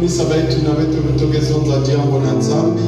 misa baitu na wetu vitogezonza jambo na nzambi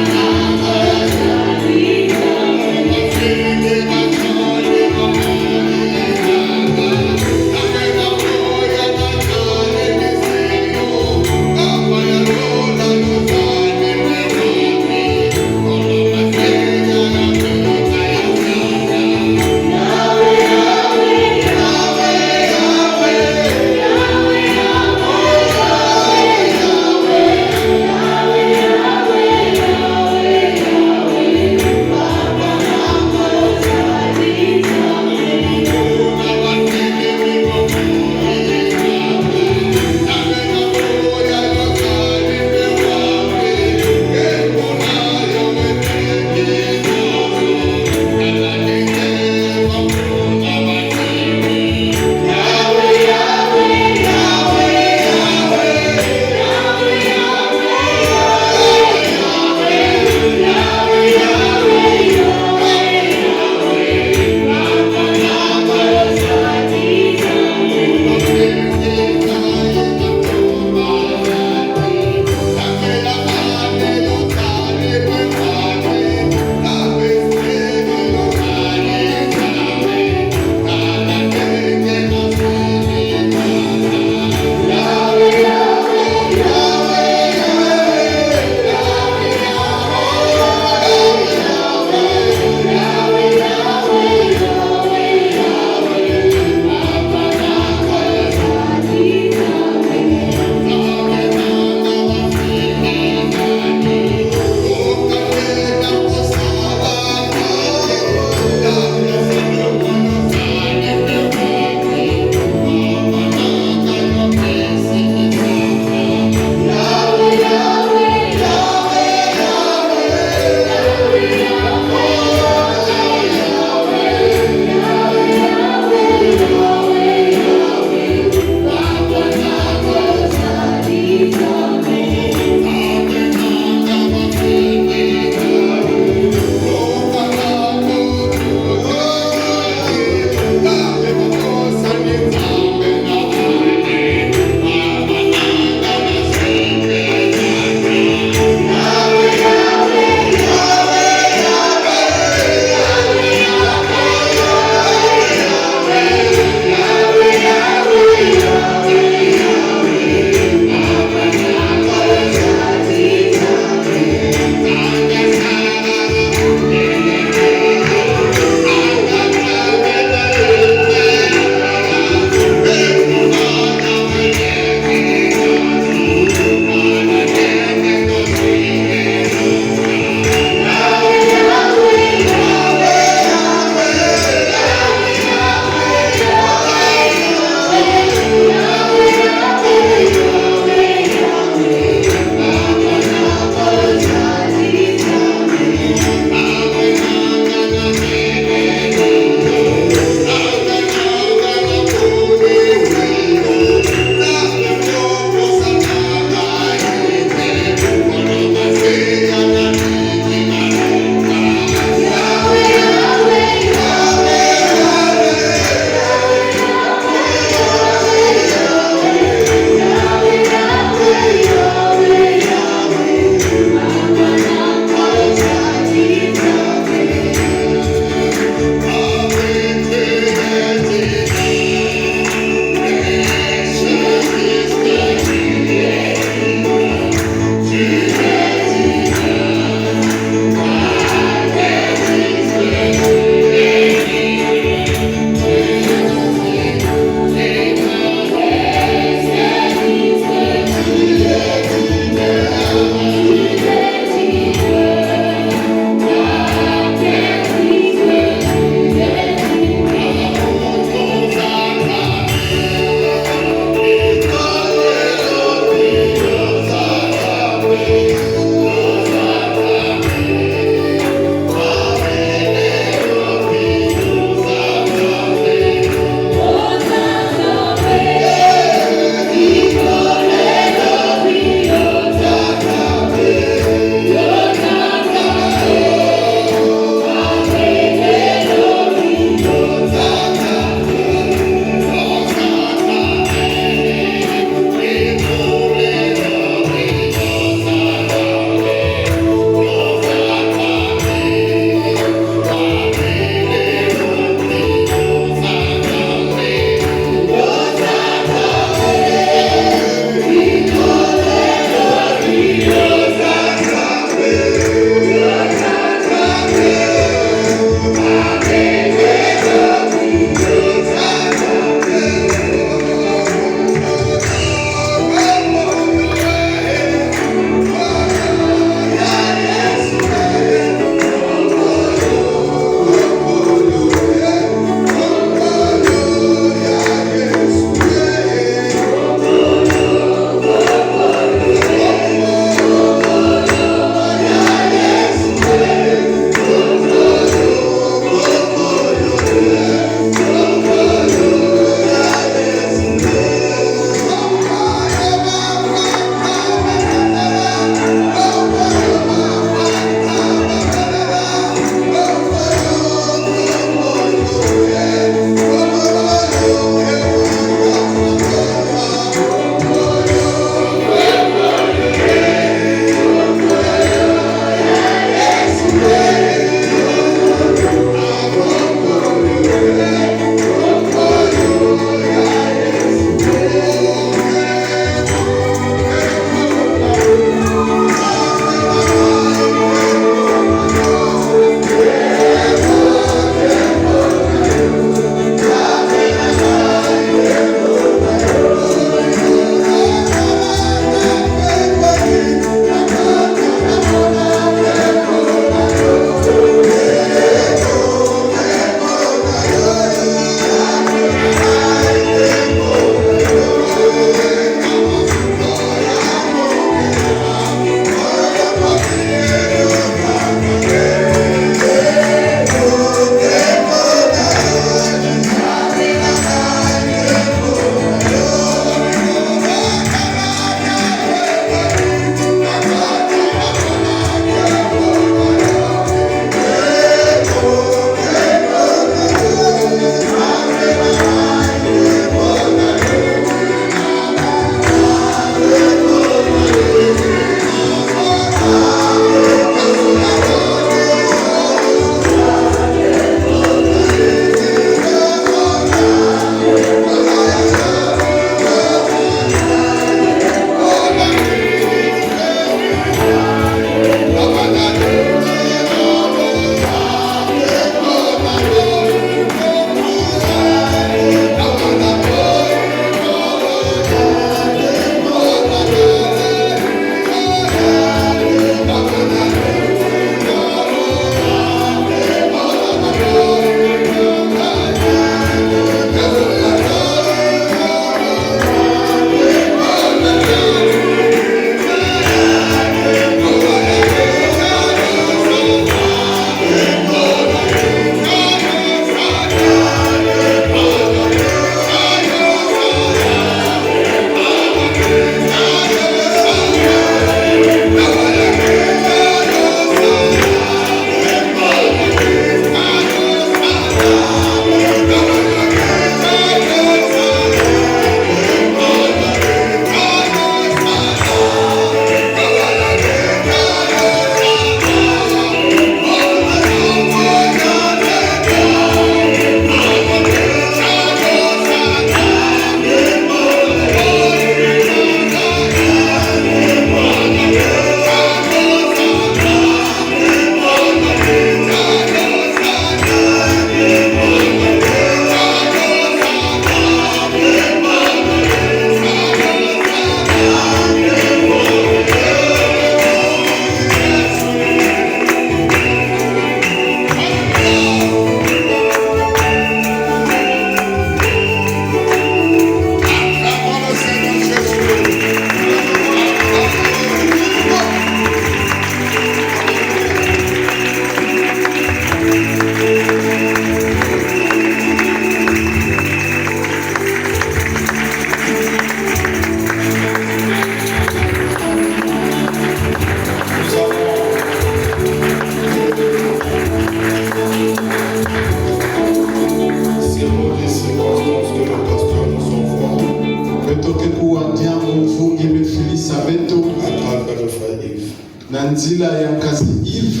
Nanzila ya kazi Yves.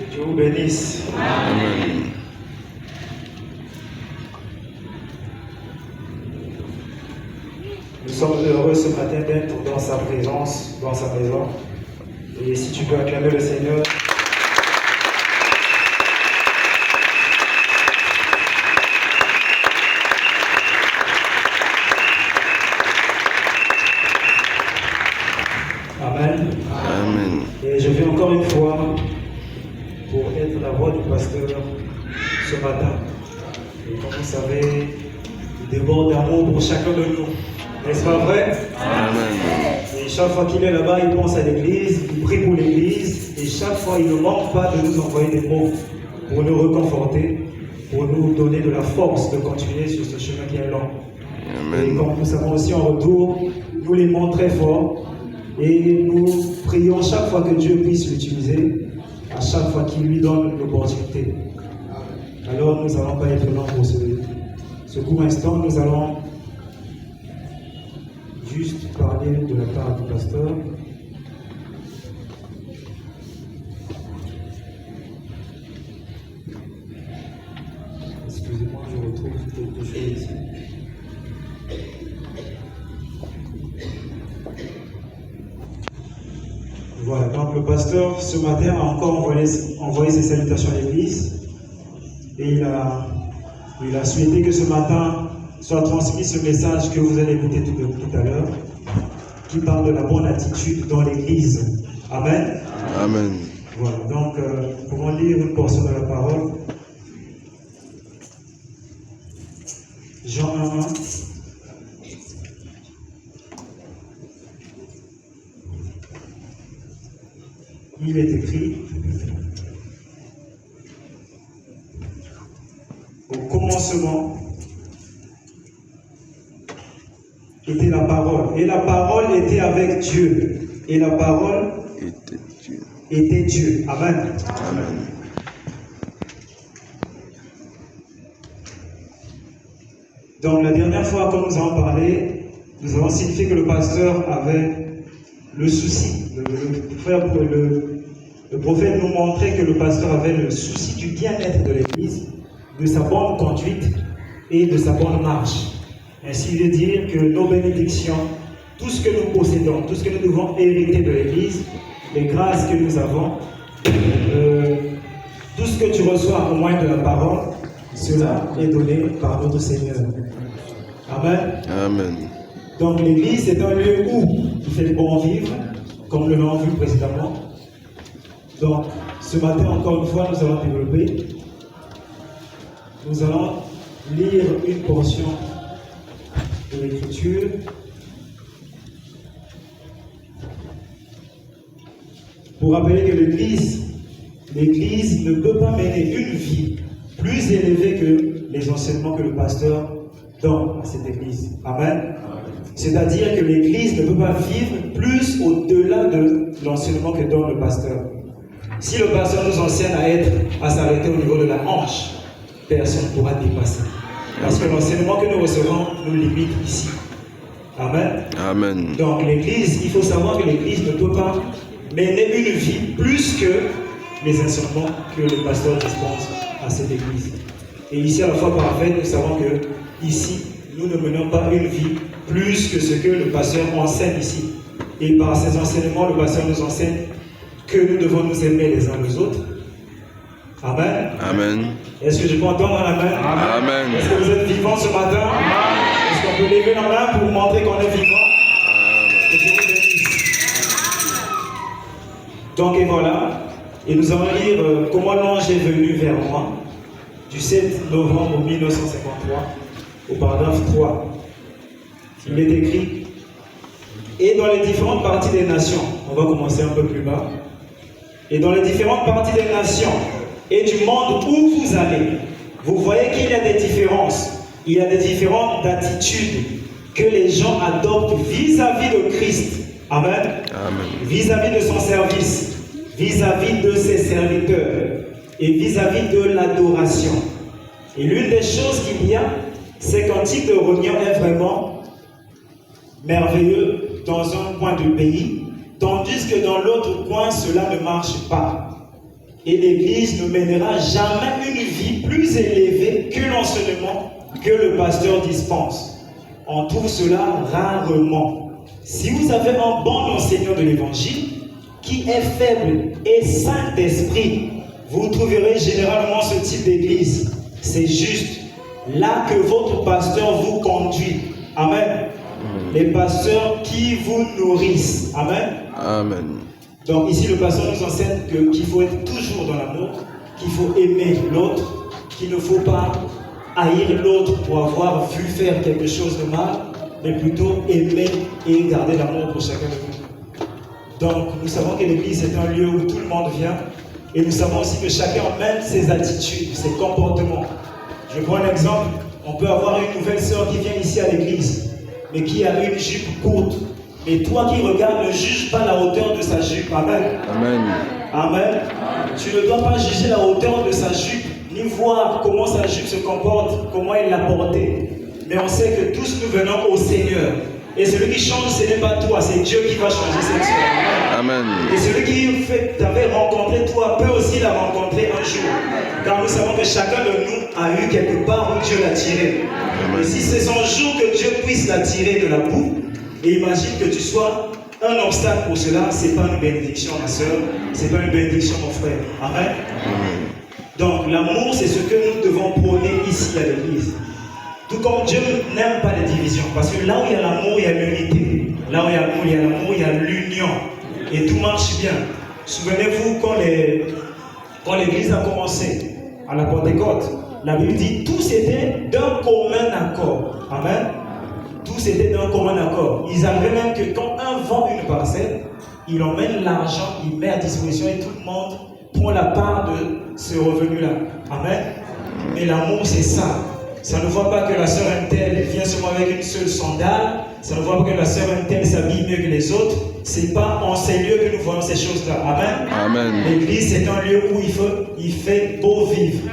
Que Dieu vous bénisse. Amen. Nous sommes heureux ce matin d'être dans sa présence, dans sa maison. Et si tu peux acclamer le Seigneur. Amen. Amen. Et je viens encore une fois pour être la voix du pasteur ce matin. Et comme vous savez, il déborde d'amour pour chacun de nous. N'est-ce pas vrai? Amen. Et chaque fois qu'il est là-bas, il pense à l'église, il prie pour l'église. Et chaque fois, il ne manque pas de nous envoyer des mots pour nous reconforter. pour nous donner de la force de continuer sur ce chemin qui est long. Et Amen. comme nous savons aussi en retour, nous l'aimons très fort et nous prions chaque fois que Dieu puisse l'utiliser, à chaque fois qu'il lui donne l'opportunité. Alors nous n'allons pas être longs pour ce court instant, nous allons juste parler de la part du pasteur. Excusez-moi, je retrouve quelque chose ici. Voilà, donc le pasteur ce matin a encore envoyé ses salutations à l'église et il a souhaité que ce matin soit transmis ce message que vous allez écouter tout à l'heure, qui parle de la bonne attitude dans l'église. Amen. Amen. Voilà, donc nous pouvons lire une portion de la parole. Jean 1. Il est écrit: au commencement était la parole, et la parole était avec Dieu, et la parole était Dieu. Amen. Amen. Donc la dernière fois, quand nous avons parlé, nous avons signifié que le pasteur avait le souci. Le prophète nous montrait que le pasteur avait le souci du bien-être de l'Église, de sa bonne conduite et de sa bonne marche. Ainsi de dire que nos bénédictions, tout ce que nous possédons, tout ce que nous devons hériter de l'Église, les grâces que nous avons, tout ce que tu reçois au moyen de la parole, cela est donné par notre Seigneur. Amen. Amen. Donc l'Église est un lieu où il fait bon vivre, comme nous l'avons vu précédemment. Donc ce matin, encore une fois, nous allons développer. Nous allons lire une portion de l'Écriture. Pour rappeler que l'Église ne peut pas mener une vie plus élevée que les enseignements que le pasteur donne à cette Église. Amen. C'est-à-dire que l'Église ne peut pas vivre plus au-delà de l'enseignement que donne le pasteur. Si le pasteur nous enseigne à s'arrêter au niveau de la hanche, personne ne pourra dépasser. Parce que l'enseignement que nous recevons nous limite ici. Amen. Amen. Donc l'Église, il faut savoir que l'Église ne peut pas mener une vie plus que les enseignements que le pasteur dispense à cette Église. Et ici, à la fois parfaite, nous savons que ici, nous ne menons pas une vie plus que ce que le pasteur enseigne ici. Et par ces enseignements, le pasteur nous enseigne que nous devons nous aimer les uns les autres. Amen. Amen. Est-ce que je peux entendre un amen? Amen. Est-ce que vous êtes vivants ce matin? Est-ce qu'on peut lever la main pour montrer qu'on est vivant? Que Dieu vous bénisse. Donc et voilà. Et nous allons lire comment l'ange est venu vers moi du 7 novembre 1953 au paragraphe 3. Il est écrit: et dans les différentes parties des nations, on va commencer un peu plus bas, et dans les différentes parties des nations et du monde où vous allez, vous voyez qu'il y a des différences, il y a des différentes attitudes que les gens adoptent vis-à-vis de Christ. Amen. Amen. Vis-à-vis de son service, vis-à-vis de ses serviteurs et vis-à-vis de l'adoration. Et l'une des choses qu'il y a, c'est qu'un type de réunion est vraiment merveilleux dans un coin du pays, tandis que dans l'autre coin, cela ne marche pas. Et l'Église ne mènera jamais une vie plus élevée que l'enseignement que le pasteur dispense. On trouve cela rarement. Si vous avez un bon enseignant de l'Évangile, qui est faible et saint d'esprit, vous trouverez généralement ce type d'église. C'est juste là que votre pasteur vous conduit. Amen. Les pasteurs qui vous nourrissent. Amen. Amen. Donc ici le pasteur nous enseigne qu'il faut être toujours dans l'amour, qu'il faut aimer l'autre, qu'il ne faut pas haïr l'autre pour avoir vu faire quelque chose de mal, mais plutôt aimer et garder l'amour pour chacun de nous. Donc nous savons que l'église est un lieu où tout le monde vient, et nous savons aussi que chacun mène ses attitudes, ses comportements Je prends un exemple. On peut avoir une nouvelle sœur qui vient ici à l'église, mais qui a une jupe courte. Mais toi qui regardes, ne juge pas la hauteur de sa jupe. Amen. Amen. Amen. Tu ne dois pas juger la hauteur de sa jupe, ni voir comment sa jupe se comporte, comment elle l'a portée. Mais on sait que tous nous venons au Seigneur. Et celui qui change, ce n'est pas toi, c'est Dieu qui va changer cette sœur. Amen. Et celui qui t'avait rencontré toi peut aussi la rencontrer un jour. Car nous savons que chacun de nous a eu quelque part où Dieu l'a tiré. Et si c'est son jour que Dieu puisse la tirer de la boue, et imagine que tu sois un obstacle pour cela, ce n'est pas une bénédiction, ma soeur, ce n'est pas une bénédiction, mon frère. Amen. Donc l'amour, c'est ce que nous devons prôner ici à l'église. Tout comme Dieu n'aime pas les divisions, parce que là où il y a l'amour, il y a l'unité. Là où il y a l'amour, il y a l'union. Et tout marche bien. Souvenez-vous quand l'église a commencé, à la Pentecôte, la Bible dit tous étaient d'un commun accord. Amen. Tous étaient d'un commun accord. Ils avaient même que quand un vend une parcelle, il emmène l'argent, il met à disposition et tout le monde prend la part de ce revenu-là. Amen. Mais l'amour, c'est ça. Ça ne voit pas que la sœur Intel vient seulement avec une seule sandale. Ça ne voit pas que la sœur Intel s'habille mieux que les autres. C'est pas en ces lieux que nous voyons ces choses-là. Amen. Amen. L'église, c'est un lieu où il fait beau vivre.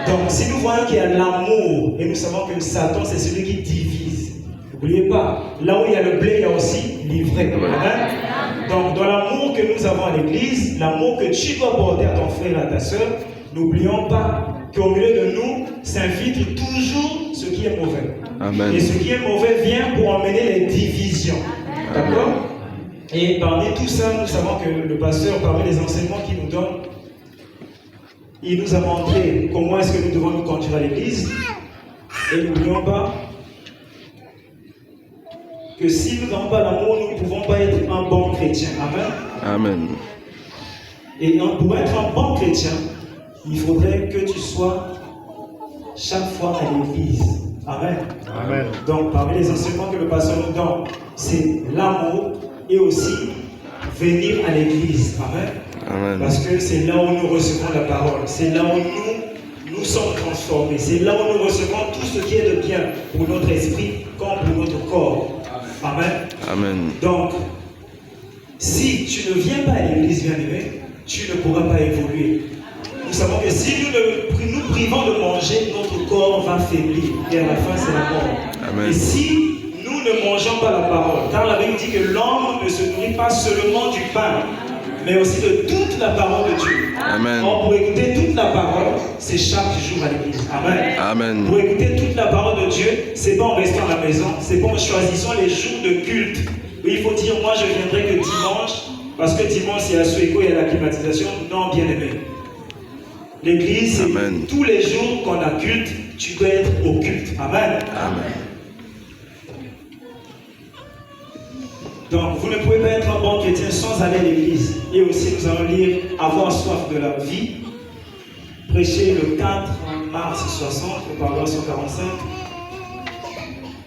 Donc, si nous voyons qu'il y a l'amour, et nous savons que Satan, c'est celui qui divise. N'oubliez pas, là où il y a le blé, il y a aussi l'ivraie. Amen. Donc, dans l'amour que nous avons à l'église, l'amour que tu dois porter à ton frère et à ta soeur, n'oublions pas qu'au milieu de nous s'infiltre toujours ce qui est mauvais. Amen. Et ce qui est mauvais vient pour emmener les divisions. D'accord? Et parmi tout ça, nous savons que le pasteur, parmi les enseignements qu'il nous donne, il nous a montré comment est-ce que nous devons nous conduire à l'église. Et n'oublions pas que si nous n'avons pas l'amour, nous ne pouvons pas être un bon chrétien. Amen. Amen. Et pour être un bon chrétien, il faudrait que tu sois chaque fois à l'église. Amen. Amen. Donc, parmi les enseignements que le pasteur nous donne, c'est l'amour et aussi venir à l'église. Amen. Amen. Parce que c'est là où nous recevons la parole. C'est là où nous sommes transformés. C'est là où nous recevons tout ce qui est de bien pour notre esprit comme pour notre corps. Amen. Amen. Donc, si tu ne viens pas à l'église, bien-aimé, tu ne pourras pas évoluer. Nous savons que si nous privons de manger, notre corps va faiblir. Et à la fin, c'est la mort. Amen. Et si nous ne mangeons pas la parole, car la Bible dit que l'homme ne se nourrit pas seulement du pain, mais aussi de toute la parole de Dieu. Amen. Or, pour écouter toute la parole, c'est chaque jour à l'église. Amen. Amen. Pour écouter toute la parole de Dieu, c'est pas en restant à la maison, c'est pas en choisissant les jours de culte. Où il faut dire, moi je viendrai que dimanche, parce que dimanche il y a Suéco, il y a la climatisation. Non, bien aimé. L'église, c'est tous les jours qu'on a culte, tu dois être au culte. Amen. Amen. Donc, vous ne pouvez pas être un bon chrétien sans aller à l'église. Et aussi, nous allons lire Avoir soif de la vie, prêché le 4 mars 60, au paragraphe 145.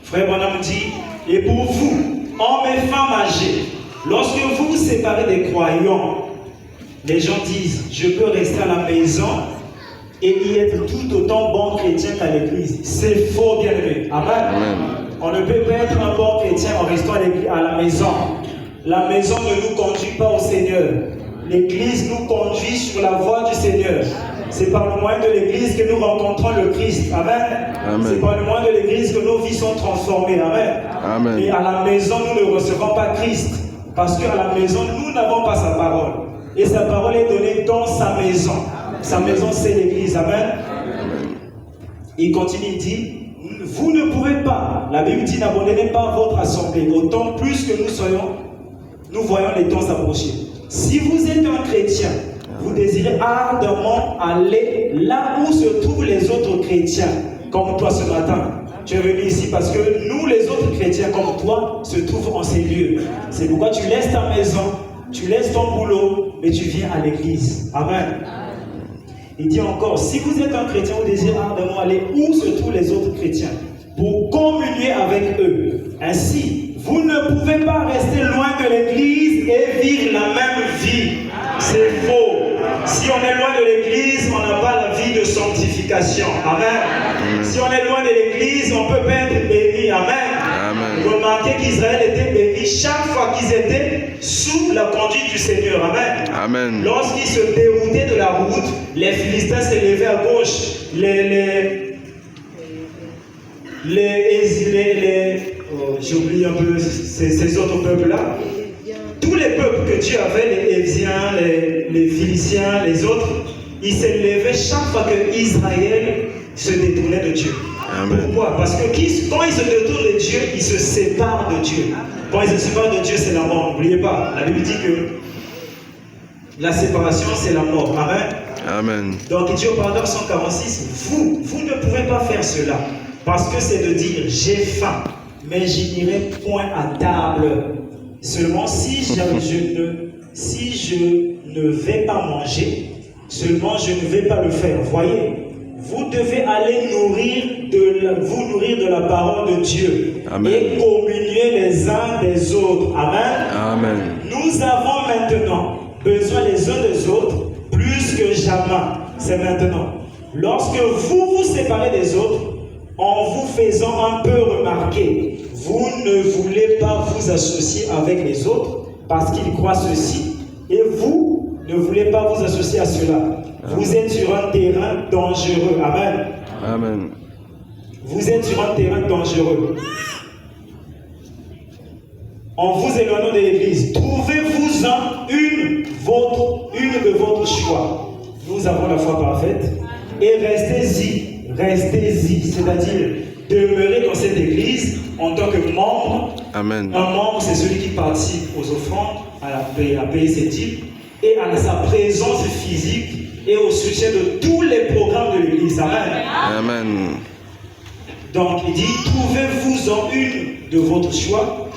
Frère Branham dit, et pour vous, hommes et femmes âgés, lorsque vous vous séparez des croyants, les gens disent, je peux rester à la maison et y être tout autant bon chrétien qu'à l'église. C'est faux, bien aimé. Amen. Amen. On ne peut pas être un bon chrétien en restant à la maison. La maison ne nous conduit pas au Seigneur. L'église nous conduit sur la voie du Seigneur. C'est par le moyen de l'église que nous rencontrons le Christ. Amen. Amen. C'est par le moyen de l'église que nos vies sont transformées. Amen. Amen. Et à la maison, nous ne recevons pas Christ. Parce qu'à la maison, nous n'avons pas sa parole. Et sa parole est donnée dans sa maison. Sa maison, c'est l'église. Amen. Il continue, il dit, vous ne pouvez pas, la Bible dit, n'abandonnez pas votre assemblée, autant plus que nous voyons les temps s'approcher. Si vous êtes un chrétien, vous désirez ardemment aller là où se trouvent les autres chrétiens, comme toi ce matin. Tu es venu ici parce que nous, les autres chrétiens comme toi, se trouvent en ces lieux. C'est pourquoi tu laisses ta maison, tu laisses ton boulot, mais tu viens à l'église. Amen. Il dit encore, si vous êtes un chrétien, vous désirez ardemment aller où se trouvent les autres chrétiens pour communier avec eux. Ainsi, vous ne pouvez pas rester loin de l'église et vivre la même vie. C'est faux. Si on est loin de l'église, on n'a pas la vie de sanctification. Amen. Si on est loin de l'église, on ne peut pas être béni. Amen. Remarquez qu'Israël était béni chaque fois qu'ils étaient sous la conduite du Seigneur. Amen. Lorsqu'ils se déroutaient de la route, les Philistins se levaient à gauche. J'oublie un peu ces autres peuples-là. Tous les peuples que Dieu avait, les Hésiens, les Philistins, les autres, ils se levaient chaque fois que Israël se détournait de Dieu. Amen. Pourquoi? Parce que quand ils se détournent de Dieu, ils se séparent de Dieu. Quand ils se séparent de Dieu, c'est la mort. N'oubliez pas, la Bible dit que la séparation, c'est la mort. Amen. Donc il dit au paragraphe 146, vous ne pouvez pas faire cela. Parce que c'est de dire, j'ai faim, mais je n'irai point à table. Seulement si je ne vais pas manger, seulement je ne vais pas le faire. Voyez, vous devez aller vous nourrir de la parole de Dieu. Amen. Et communier les uns des autres. Amen. Nous avons maintenant besoin les uns des autres plus que jamais. C'est maintenant. Lorsque vous vous séparez des autres, en vous faisant un peu remarquer, vous ne voulez pas vous associer avec les autres parce qu'ils croient ceci. Et vous ne voulez pas vous associer à cela. Amen. Vous êtes sur un terrain dangereux. Amen. Vous êtes sur un terrain dangereux. En vous éloignant de l'église, trouvez-vous-en une de votre choix. Nous avons la foi parfaite et restez-y, c'est-à-dire demeurez dans cette église en tant que membre. Amen. Un membre, c'est celui qui participe aux offrandes, à payer ses dîmes et à sa présence physique et au soutien de tous les programmes de l'église. Amen. Donc il dit, trouvez-vous-en une de votre choix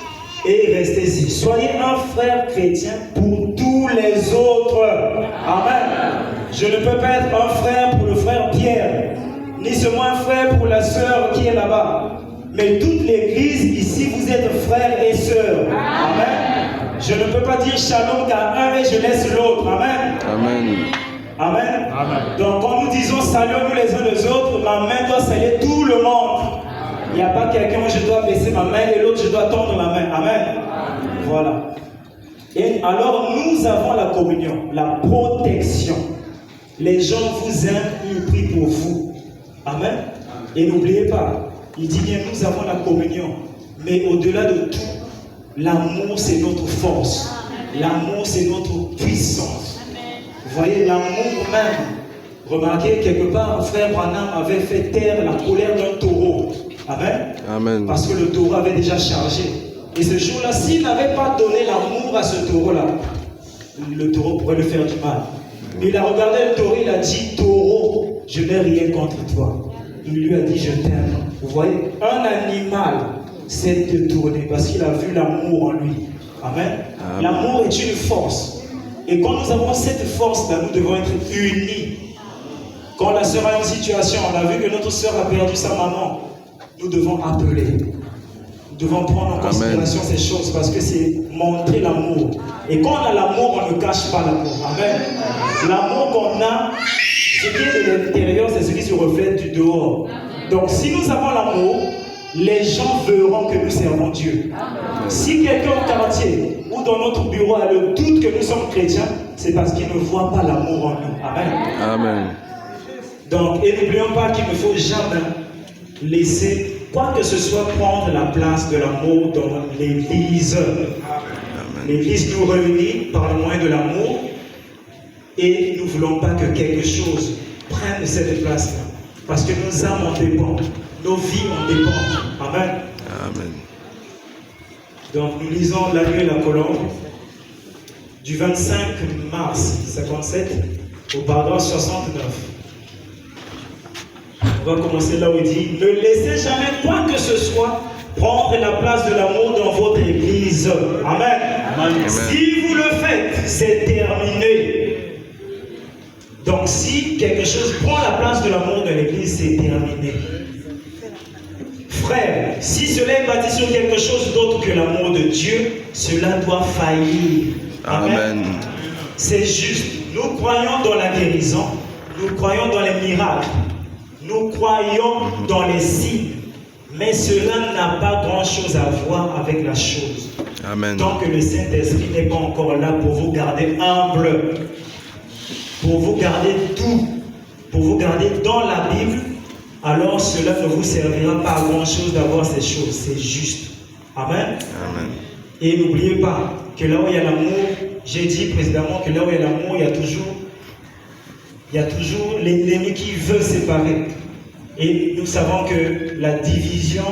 et restez-y. Soyez un frère chrétien pour tous les autres. Amen. Je ne peux pas être un frère pour le frère Pierre, ni seulement un frère pour la sœur qui est là-bas. Mais toute l'église, ici, vous êtes frères et sœurs. Amen. Je ne peux pas dire shalom qu'à un et je laisse l'autre. Amen. Donc quand nous disons saluons-nous les uns les autres, ma main doit saluer tout le monde. Il n'y a pas quelqu'un où je dois baisser ma main et l'autre je dois tendre ma main. Amen. Voilà. Et alors nous avons la communion, la protection. Les gens vous aiment, ils prient pour vous. Amen. Et n'oubliez pas, il dit bien nous avons la communion. Mais au-delà de tout, l'amour c'est notre force. L'amour c'est notre puissance. Vous voyez, l'amour même. Remarquez, quelque part, frère Branham avait fait taire la colère d'un taureau. Amen. Parce que le taureau avait déjà chargé. Et ce jour-là, s'il n'avait pas donné l'amour à ce taureau-là, le taureau pourrait lui faire du mal. Mais il a regardé le taureau, il a dit, taureau, je n'ai rien contre toi. Il lui a dit, je t'aime. Vous voyez, un animal s'est détourné parce qu'il a vu l'amour en lui. Amen. L'amour est une force. Et quand nous avons cette force-là, nous devons être unis. Quand la sœur a une situation, on a vu que notre sœur a perdu sa maman. Nous devons appeler. Nous devons prendre en considération ces choses parce que c'est montrer l'amour. Et quand on a l'amour, on ne cache pas l'amour. Amen. L'amour qu'on a, ce qui est de l'intérieur, c'est ce qui se reflète du dehors. Donc si nous avons l'amour, les gens verront que nous servons Dieu. Si quelqu'un au quartier ou dans notre bureau a le doute que nous sommes chrétiens, c'est parce qu'il ne voit pas l'amour en nous. Amen. Donc, et n'oublions pas qu'il ne faut jamais laisser quoi que ce soit prendre la place de l'amour dans l'église. L'église nous réunit par le moyen de l'amour et nous ne voulons pas que quelque chose prenne cette place-là. Parce que nos âmes en dépendent, nos vies en dépendent. Amen. Donc nous lisons la nuit et la colombe du 25 mars 57 au paragraphe 69. On va commencer là où il dit, ne laissez jamais quoi que ce soit prendre la place de l'amour dans votre église. Amen. Si vous le faites, c'est terminé. Donc si quelque chose prend la place de l'amour de l'église, c'est terminé. Frère, si cela est bâti sur quelque chose d'autre que l'amour de Dieu, cela doit faillir. Amen. C'est juste. Nous croyons dans la guérison, nous croyons dans les miracles, nous croyons dans les signes, mais cela n'a pas grand-chose à voir avec la chose. Amen. Tant que le Saint-Esprit n'est pas encore là pour vous garder humble, pour vous garder doux, pour vous garder dans la Bible, alors cela ne vous servira pas à grand-chose d'avoir ces choses. C'est juste. Amen. Amen. Et n'oubliez pas que là où il y a l'amour, j'ai dit précédemment que là où il y a l'amour, il y a toujours l'ennemi qui veut séparer. Et nous savons que la division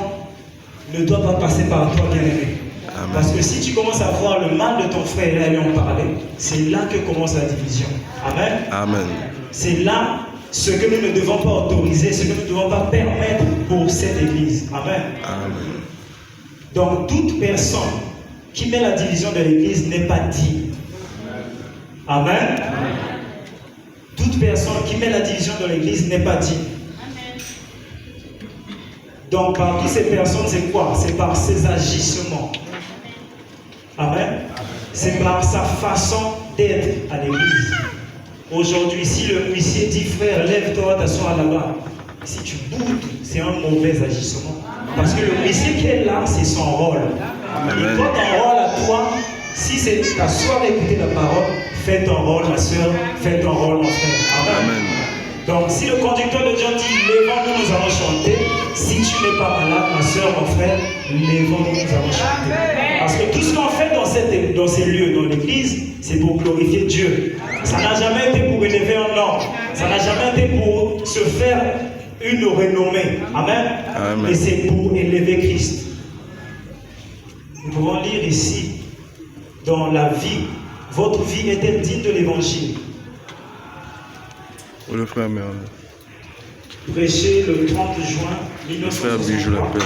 ne doit pas passer par toi, bien-aimé. Parce que si tu commences à voir le mal de ton frère et à lui en parler, c'est là que commence la division. Amen. Amen. C'est là ce que nous ne devons pas autoriser, ce que nous ne devons pas permettre pour cette église. Amen. Amen. Donc toute personne qui met la division de l'église n'est pas digne. Amen. Toute personne qui met la division de l'église n'est pas digne. Donc parmi ces personnes, c'est quoi? C'est par ses agissements. Amen. C'est par sa façon d'être à l'église. Aujourd'hui, si le huissier dit frère, lève-toi, t'assois là-bas. Si tu boudes, c'est un mauvais agissement. Parce que le huissier qui est là, c'est son rôle. Et toi, ton rôle à toi, si c'est t'asseoir et écouter la parole, fais ton rôle, ma soeur, fais ton rôle, mon frère. Amen. Amen. Donc, si le conducteur de John dit lèvons-nous, nous allons chanter. Si tu n'es pas malade, ma soeur, mon frère, lèvons-nous, nous allons chanter. Parce que tout ce qu'on fait dans ces lieux, dans l'église, c'est pour glorifier Dieu. Ça n'a jamais été pour élever un homme. Ça n'a jamais été pour se faire une renommée. Amen. Amen. Mais c'est pour élever Christ. Nous pouvons lire ici, dans la vie, votre vie est-elle digne de l'évangile? Le frère Merlin. Prêché le 30 juin Le frère Bijou 1963. l'appelle.